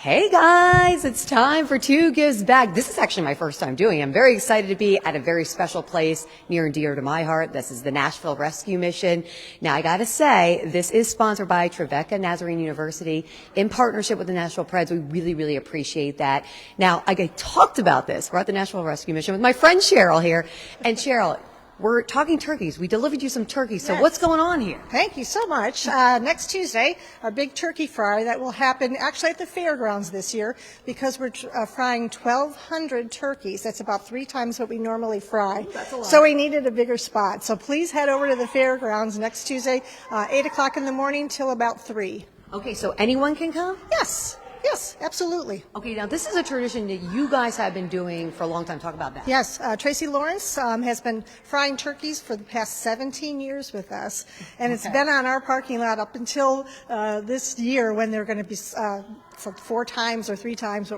Hey guys, it's time for Two Gives Back. This is actually my first time doing it. I'm very excited to be at a very special place near and dear to my heart. This is the Nashville Rescue Mission. Now I gotta say, this is sponsored by Trevecca Nazarene University in partnership with the Nashville Preds. We really, really appreciate that. Now, I talked about this. We're at the Nashville Rescue Mission with my friend Cheryl here. And Cheryl, we're talking turkeys. We delivered you some turkeys. So Yes. What's going on here? Thank you so much. Next Tuesday, our big turkey fry that will happen actually at the fairgrounds this year because we're frying 1,200 turkeys. That's about 3 times what we normally fry. That's a lot. So we needed a bigger spot. So please head over to the fairgrounds next Tuesday, 8 o'clock in the morning till about 3. Okay, so anyone can come? Yes. Yes, absolutely. Okay, now this is a tradition that you guys have been doing for a long time. Talk about that. Yes, Tracy Lawrence has been frying turkeys for the past 17 years with us, and it's been on our parking lot up until this year when they're going to be for 4 times or 3 times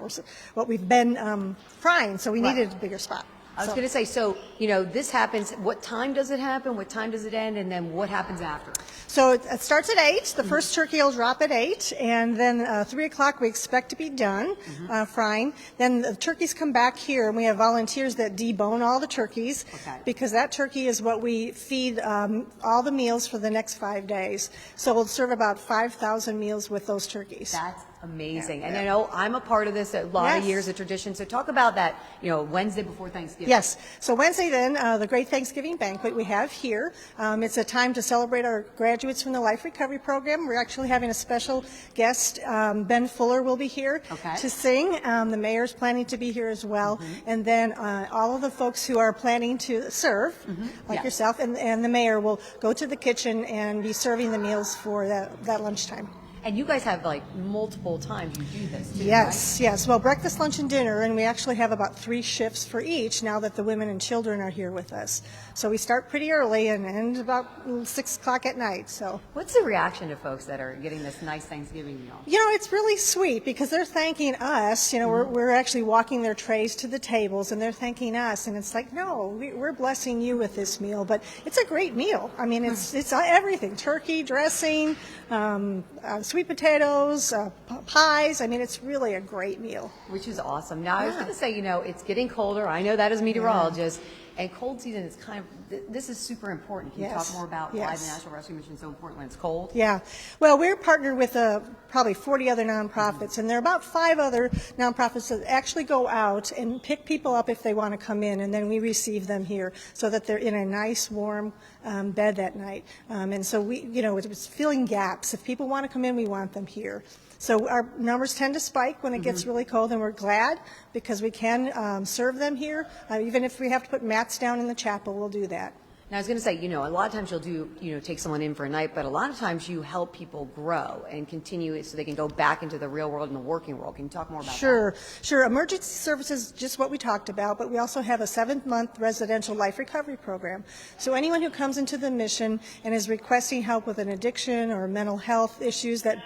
what we've been frying, so we needed a bigger spot. I was going to say, so, this happens, what time does it happen, what time does it end, and then what happens after? So it starts at 8. The first turkey will drop at 8, and then 3 o'clock we expect to be done frying. Then the turkeys come back here, and we have volunteers that debone all the turkeys because that turkey is what we feed all the meals for the next 5 days. So we'll serve about 5,000 meals with those turkeys. That's amazing. And I know I'm a part of this, a lot of years of tradition. So talk about that, Wednesday before Thanksgiving. Yes. So Wednesday then, the Great Thanksgiving Banquet we have here. It's a time to celebrate our graduates from the Life Recovery Program. We're actually having a special guest. Ben Fuller will be here to sing. The mayor's planning to be here as well. And then all of the folks who are planning to serve, like yourself, and the mayor will go to the kitchen and be serving the meals for that lunchtime. And you guys have multiple times you do this too, Yes, yes. Well, breakfast, lunch, and dinner, and we actually have about 3 shifts for each now that the women and children are here with us. So we start pretty early and end about 6 o'clock at night. So what's the reaction to folks that are getting this nice Thanksgiving meal? It's really sweet because they're thanking us. We're actually walking their trays to the tables, and they're thanking us. And it's like, no, we're blessing you with this meal. But it's a great meal. I mean, it's everything: turkey, dressing, sweet potatoes, pies. I mean, it's really a great meal. Which is awesome. Now, I was going to say, it's getting colder. I know that as a meteorologist. And cold season is this is super important. Can you talk more about why the Nashville Rescue Mission is so important when it's cold? Yeah. Well, we're partnered with probably 40 other nonprofits, and there are about 5 other nonprofits that actually go out and pick people up if they want to come in, and then we receive them here so that they're in a nice, warm bed that night. And so it's filling gaps. If people want to come in, we want them here. So our numbers tend to spike when it gets really cold, and we're glad because we can serve them here. Even if we have to put mats down in the chapel, we'll do that. Now, I was going to say, a lot of times you'll take someone in for a night, but a lot of times you help people grow and continue so they can go back into the real world and the working world. Can you talk more about that? Sure. Emergency services, just what we talked about, but we also have a 7-month residential life recovery program. So anyone who comes into the mission and is requesting help with an addiction or mental health issues that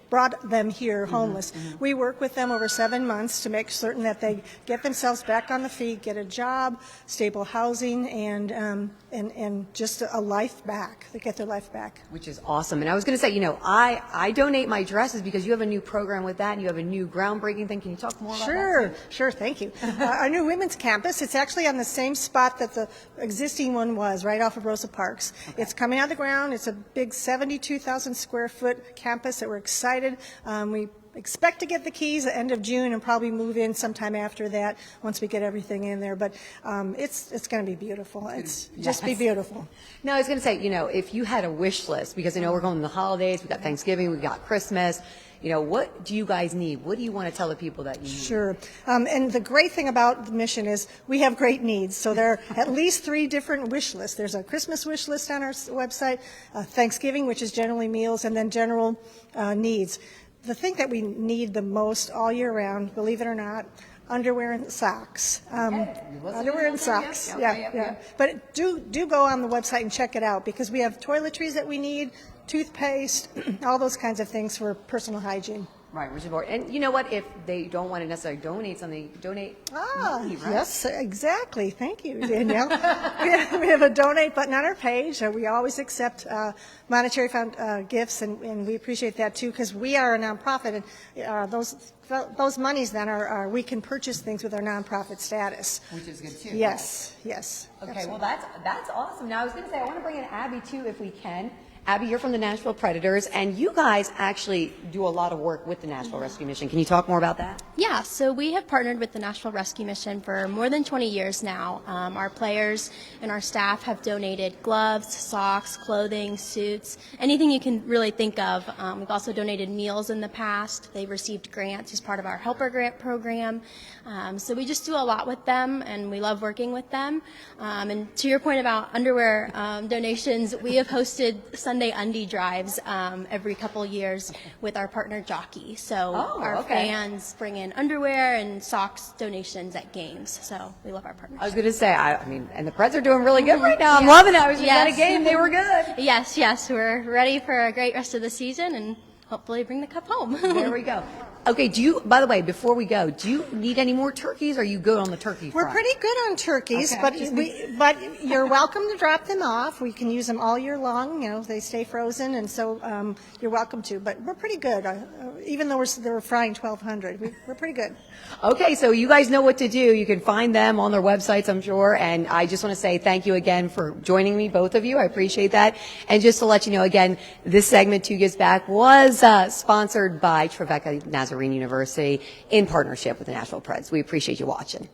brought them here homeless. We work with them over 7 months to make certain that they get themselves back on the feet, get a job, stable housing, and just a life back. They get their life back. Which is awesome. And I was going to say, I donate my dresses because you have a new program with that and you have a new groundbreaking thing. Can you talk more about that? Sure. Thank you. Our new women's campus, it's actually on the same spot that the existing one was, right off of Rosa Parks. It's coming out of the ground. It's a big 72,000 square foot campus that we're excited. We expect to get the keys at the end of June and probably move in sometime after that once we get everything in there. But it's going to be beautiful. It's just be beautiful. No, I was going to say, if you had a wish list, because we're going to the holidays, we got Thanksgiving, we got Christmas. What do you guys need? What do you want to tell the people that you need? Sure. And the great thing about the mission is we have great needs. So there are at least 3 different wish lists. There's a Christmas wish list on our website, Thanksgiving, which is generally meals, and then general needs. The thing that we need the most all year round, believe it or not, underwear and socks. Underwear and socks. Yeah. But do go on the website and check it out because we have toiletries that we need, toothpaste, all those kinds of things for personal hygiene. Right, which is more. And you know what? If they don't want to necessarily donate something, donate money, right? Yes, exactly. Thank you, Danielle. We have a donate button on our page. We always accept monetary gifts, and we appreciate that too, because we are a nonprofit, and those monies then are we can purchase things with our nonprofit status. Which is good too. Yes, yes. Okay, absolutely. well that's awesome. Now I was going to say I want to bring in Abby too, if we can. Abby, you're from the Nashville Predators, and you guys actually do a lot of work with the Nashville Rescue Mission. Can you talk more about that? Yeah, so we have partnered with the Nashville Rescue Mission for more than 20 years now. Our players and our staff have donated gloves, socks, clothing, suits, anything you can really think of. We've also donated meals in the past. They've received grants as part of our Helper Grant program. So we just do a lot with them, and we love working with them. And to your point about underwear donations, we have hosted Sunday undie drives every couple years with our partner Jockey. So our fans bring in underwear and socks donations at games. So we love our partnership. I was going to say, I mean, and the Preds are doing really good right now. I'm loving it. I was just at a game. They were good. Yes. We're ready for a great rest of the season and hopefully bring the cup home. There we go. Okay, by the way, before we go, do you need any more turkeys? Or are you good on the turkey front? We're pretty good on turkeys, Okay. but you're welcome to drop them off. We can use them all year long. You know, they stay frozen, and so you're welcome to. But we're pretty good, even though we're frying 1,200. We're pretty good. Okay, so you guys know what to do. You can find them on their websites, I'm sure. And I just want to say thank you again for joining me, both of you. I appreciate that. And just to let you know, again, this segment, Two Gives Back, was sponsored by Trevecca Nazarene University in partnership with the Nashville Preds. We appreciate you watching.